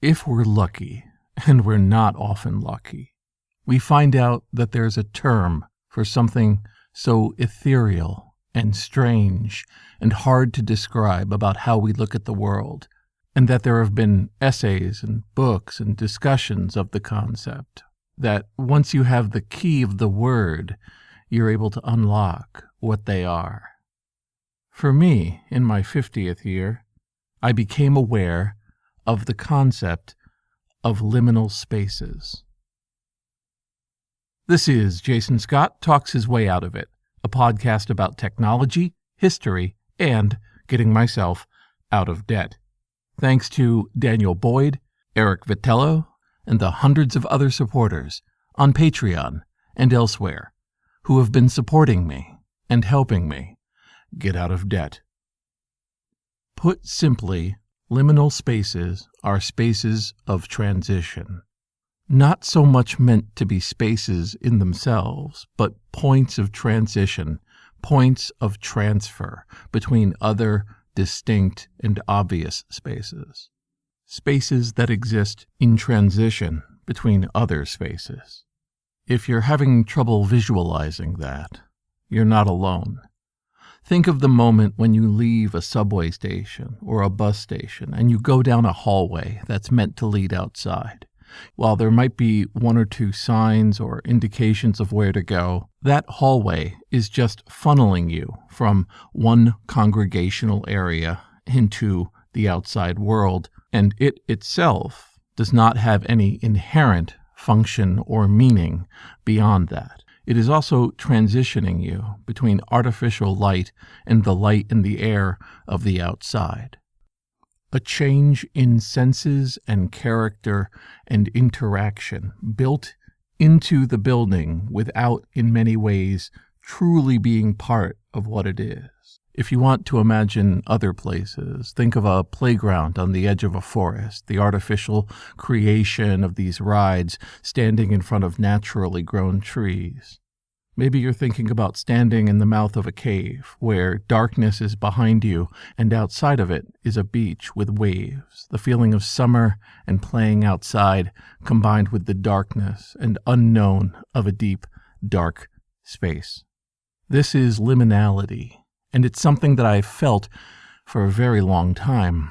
If we're lucky, and we're not often lucky, we find out that there's a term for something so ethereal and strange and hard to describe about how we look at the world, and that there have been essays and books and discussions of the concept, that once you have the key of the word, you're able to unlock what they are. For me, in my 50th year, I became aware of the concept of liminal spaces. This is Jason Scott Talks His Way Out of It, a podcast about technology, history, and getting myself out of debt. Thanks to Daniel Boyd, Eric Vitello, and the hundreds of other supporters on Patreon and elsewhere who have been supporting me and helping me get out of debt. Put simply, liminal spaces are spaces of transition. Not so much meant to be spaces in themselves, but points of transition, points of transfer between other distinct and obvious spaces. Spaces that exist in transition between other spaces. If you're having trouble visualizing that, you're not alone. Think of the moment when you leave a subway station or a bus station and you go down a hallway that's meant to lead outside. While there might be one or two signs or indications of where to go, that hallway is just funneling you from one congregational area into the outside world, and it itself does not have any inherent function or meaning beyond that. It is also transitioning you between artificial light and the light in the air of the outside. A change in senses and character and interaction built into the building without, in many ways, truly being part of what it is. If you want to imagine other places, think of a playground on the edge of a forest, the artificial creation of these rides standing in front of naturally grown trees. Maybe you're thinking about standing in the mouth of a cave where darkness is behind you and outside of it is a beach with waves, the feeling of summer and playing outside combined with the darkness and unknown of a deep, dark space. This is liminality, and it's something that I've felt for a very long time.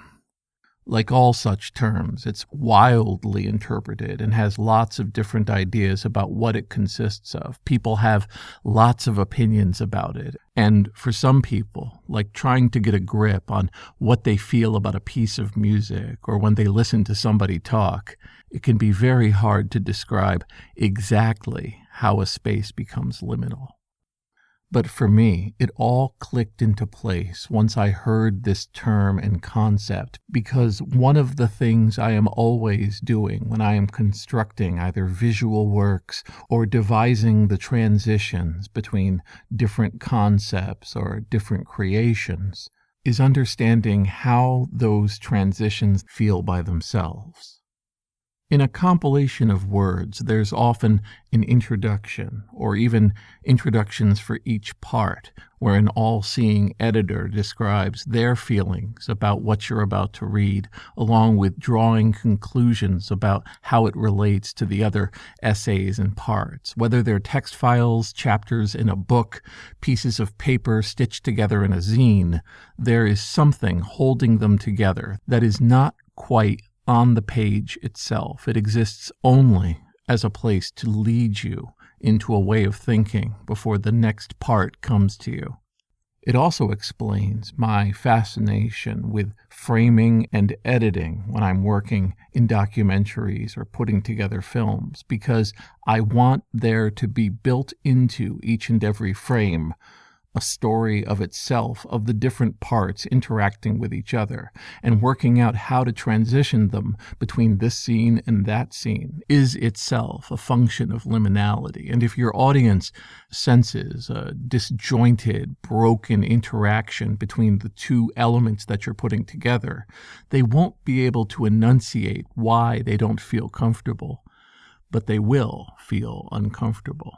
Like all such terms, it's wildly interpreted and has lots of different ideas about what it consists of. People have lots of opinions about it. And for some people, like trying to get a grip on what they feel about a piece of music or when they listen to somebody talk, it can be very hard to describe exactly how a space becomes liminal. But for me, it all clicked into place once I heard this term and concept, because one of the things I am always doing when I am constructing either visual works or devising the transitions between different concepts or different creations is understanding how those transitions feel by themselves. In a compilation of words, there's often an introduction, or even introductions for each part, where an all-seeing editor describes their feelings about what you're about to read, along with drawing conclusions about how it relates to the other essays and parts, whether they're text files, chapters in a book, pieces of paper stitched together in a zine. There is something holding them together that is not quite on the page itself. It exists only as a place to lead you into a way of thinking before the next part comes to you. It also explains my fascination with framing and editing when I'm working in documentaries or putting together films, because I want there to be built into each and every frame a story of itself, of the different parts interacting with each other, and working out how to transition them between this scene and that scene is itself a function of liminality. And if your audience senses a disjointed, broken interaction between the two elements that you're putting together, they won't be able to enunciate why they don't feel comfortable, but they will feel uncomfortable.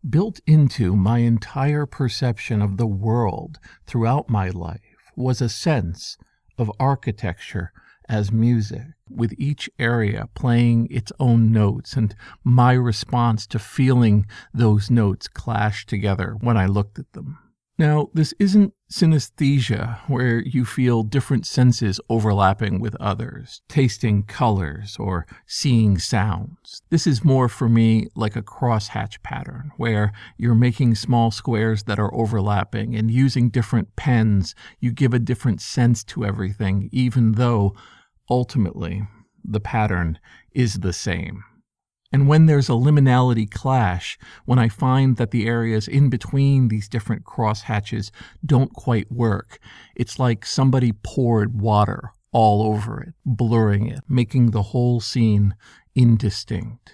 Built into my entire perception of the world throughout my life was a sense of architecture as music, with each area playing its own notes and my response to feeling those notes clash together when I looked at them. Now, this isn't synesthesia, where you feel different senses overlapping with others, tasting colors or seeing sounds. This is more for me like a crosshatch pattern, where you're making small squares that are overlapping, and using different pens, you give a different sense to everything, even though, ultimately, the pattern is the same. And when there's a liminality clash, when I find that the areas in between these different crosshatches don't quite work, it's like somebody poured water all over it, blurring it, making the whole scene indistinct.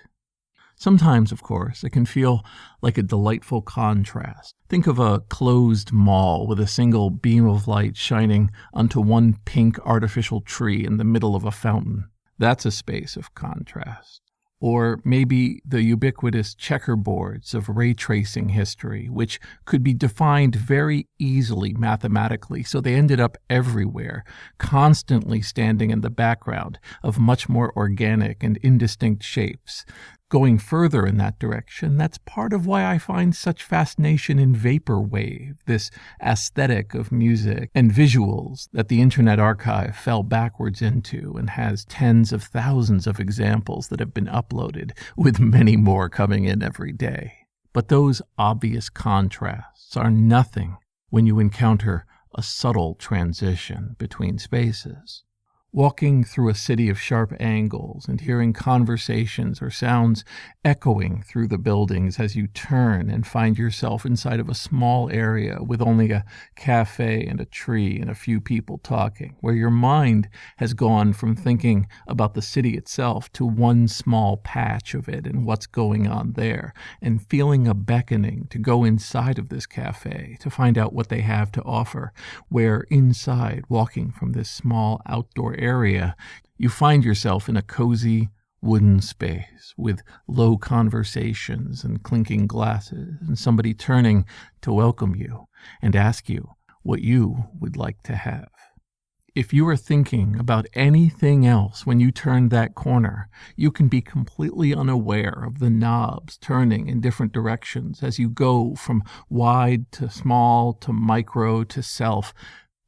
Sometimes, of course, it can feel like a delightful contrast. Think of a closed mall with a single beam of light shining onto one pink artificial tree in the middle of a fountain. That's a space of contrast. Or maybe the ubiquitous checkerboards of ray tracing history, which could be defined very easily mathematically, so they ended up everywhere, constantly standing in the background of much more organic and indistinct shapes. Going further in that direction, that's part of why I find such fascination in vaporwave, this aesthetic of music and visuals that the Internet Archive fell backwards into and has tens of thousands of examples that have been uploaded, with many more coming in every day. But those obvious contrasts are nothing when you encounter a subtle transition between spaces. Walking through a city of sharp angles and hearing conversations or sounds echoing through the buildings as you turn and find yourself inside of a small area with only a cafe and a tree and a few people talking, where your mind has gone from thinking about the city itself to one small patch of it and what's going on there, and feeling a beckoning to go inside of this cafe to find out what they have to offer, where inside, walking from this small outdoor area, you find yourself in a cozy wooden space with low conversations and clinking glasses and somebody turning to welcome you and ask you what you would like to have. If you are thinking about anything else when you turn that corner, you can be completely unaware of the knobs turning in different directions as you go from wide to small to micro to self,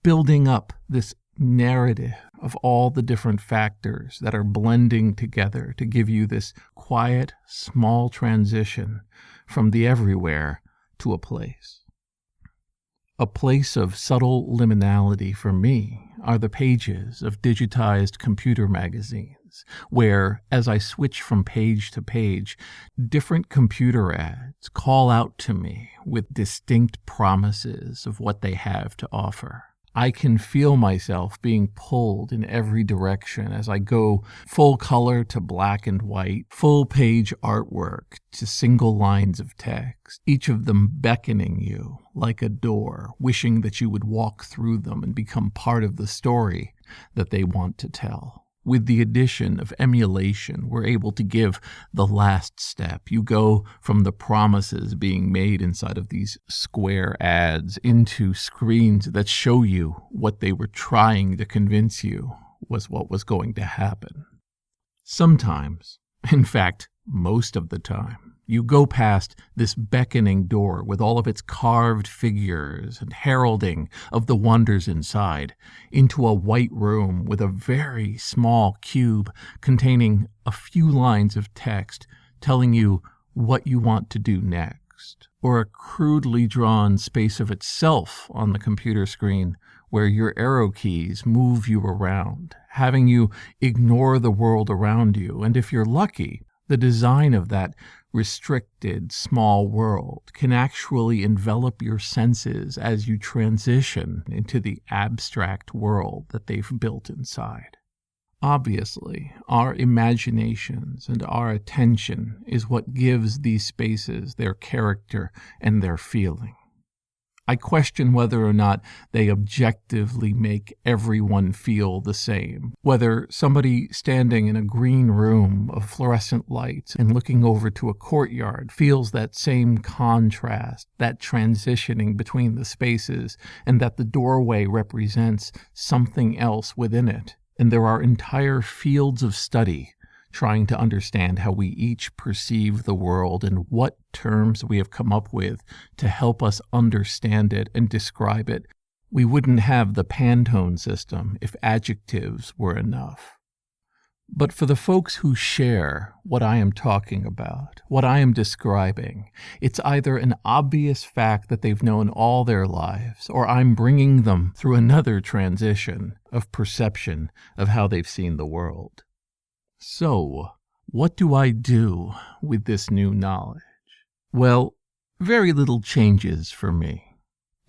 building up this narrative of all the different factors that are blending together to give you this quiet, small transition from the everywhere to a place. A place of subtle liminality for me are the pages of digitized computer magazines, where, as I switch from page to page, different computer ads call out to me with distinct promises of what they have to offer. I can feel myself being pulled in every direction as I go full color to black and white, full page artwork to single lines of text, each of them beckoning you like a door, wishing that you would walk through them and become part of the story that they want to tell. With the addition of emulation, we're able to give the last step. You go from the promises being made inside of these square ads into screens that show you what they were trying to convince you was what was going to happen. Sometimes, in fact, most of the time, you go past this beckoning door with all of its carved figures and heralding of the wonders inside into a white room with a very small cube containing a few lines of text telling you what you want to do next, or a crudely drawn space of itself on the computer screen where your arrow keys move you around, having you ignore the world around you, and if you're lucky, the design of that restricted, small world can actually envelop your senses as you transition into the abstract world that they've built inside. Obviously, our imaginations and our attention is what gives these spaces their character and their feeling. I question whether or not they objectively make everyone feel the same. Whether somebody standing in a green room of fluorescent lights and looking over to a courtyard feels that same contrast, that transitioning between the spaces, and that the doorway represents something else within it, And there are entire fields of study trying to understand how we each perceive the world and what terms we have come up with to help us understand it and describe it. We wouldn't have the Pantone system if adjectives were enough. But for the folks who share what I am talking about, what I am describing, it's either an obvious fact that they've known all their lives, or I'm bringing them through another transition of perception of how they've seen the world. So, what do I do with this new knowledge? Well, very little changes for me.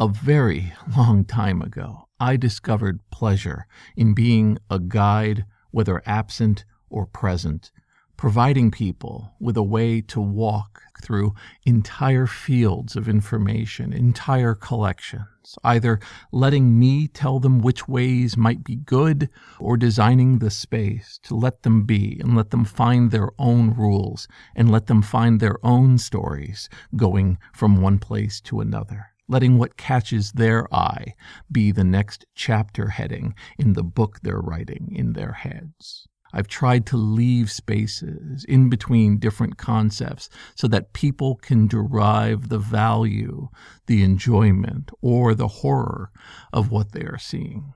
A very long time ago, I discovered pleasure in being a guide, whether absent or present, providing people with a way to walk through entire fields of information, entire collections, either letting me tell them which ways might be good or designing the space to let them be and let them find their own rules and let them find their own stories going from one place to another. Letting what catches their eye be the next chapter heading in the book they're writing in their heads. I've tried to leave spaces in between different concepts so that people can derive the value, the enjoyment, or the horror of what they are seeing.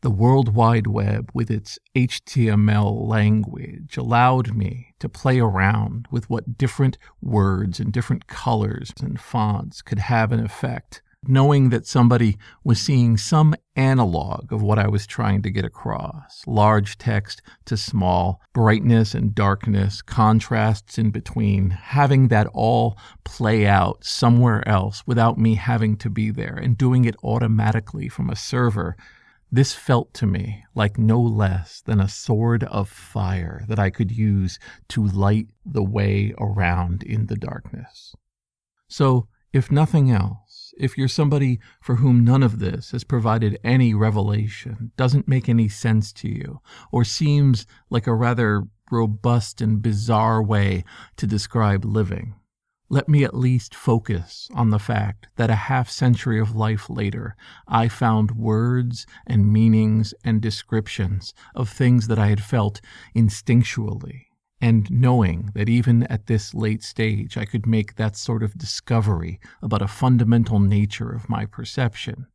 The World Wide Web, with its HTML language, allowed me to play around with what different words and different colors and fonts could have an effect, knowing that somebody was seeing some analog of what I was trying to get across, large text to small, brightness and darkness, contrasts in between, having that all play out somewhere else without me having to be there and doing it automatically from a server. This felt to me like no less than a sword of fire that I could use to light the way around in the darkness. So, if nothing else, if you're somebody for whom none of this has provided any revelation, doesn't make any sense to you, or seems like a rather robust and bizarre way to describe living, let me at least focus on the fact that a half-century of life later, I found words and meanings and descriptions of things that I had felt instinctually, and knowing that even at this late stage I could make that sort of discovery about a fundamental nature of my perception,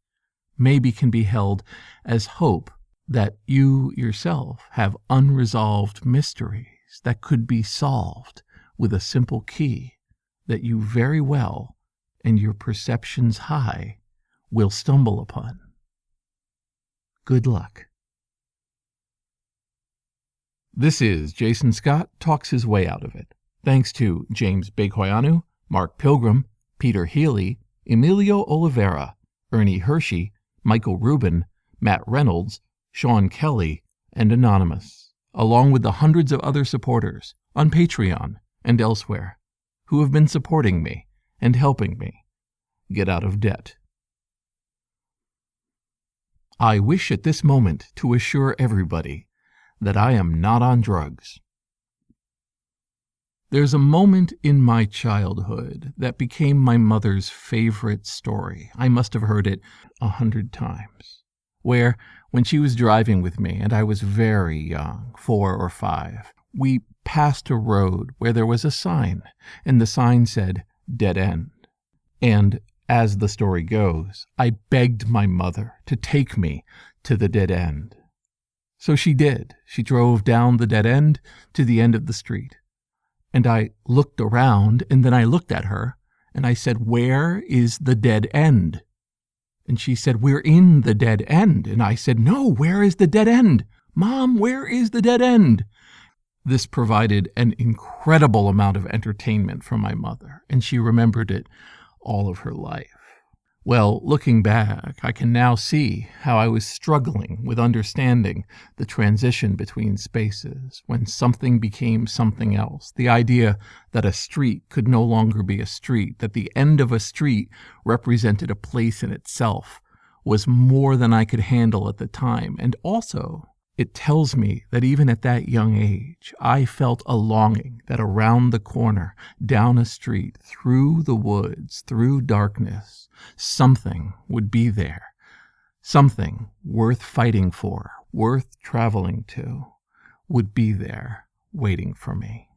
maybe can be held as hope that you yourself have unresolved mysteries that could be solved with a simple key that you very well, and your perceptions high, will stumble upon. Good luck. This is Jason Scott Talks His Way Out of It. Thanks to James Begoyanu, Mark Pilgrim, Peter Healy, Emilio Oliveira, Ernie Hershey, Michael Rubin, Matt Reynolds, Sean Kelly, and Anonymous, along with the hundreds of other supporters on Patreon and elsewhere, who have been supporting me and helping me get out of debt. I wish at this moment to assure everybody that I am not on drugs. There's a moment in my childhood that became my mother's favorite story. I must have heard it 100 times. Where, when she was driving with me, and I was very young, 4 or 5, we passed a road where there was a sign, and the sign said, "Dead End." And, as the story goes, I begged my mother to take me to the dead end. So she did. She drove down the dead end to the end of the street. And I looked around, and then I looked at her, and I said, "Where is the dead end?" And she said, "We're in the dead end." And I said, "No, where is the dead end? Mom, where is the dead end?" This provided an incredible amount of entertainment from my mother, and she remembered it all of her life. Well, looking back, I can now see how I was struggling with understanding the transition between spaces when something became something else. The idea that a street could no longer be a street, that the end of a street represented a place in itself, was more than I could handle at the time. And also, it tells me that even at that young age, I felt a longing that around the corner, down a street, through the woods, through darkness, something would be there. Something worth fighting for, worth traveling to would be there waiting for me.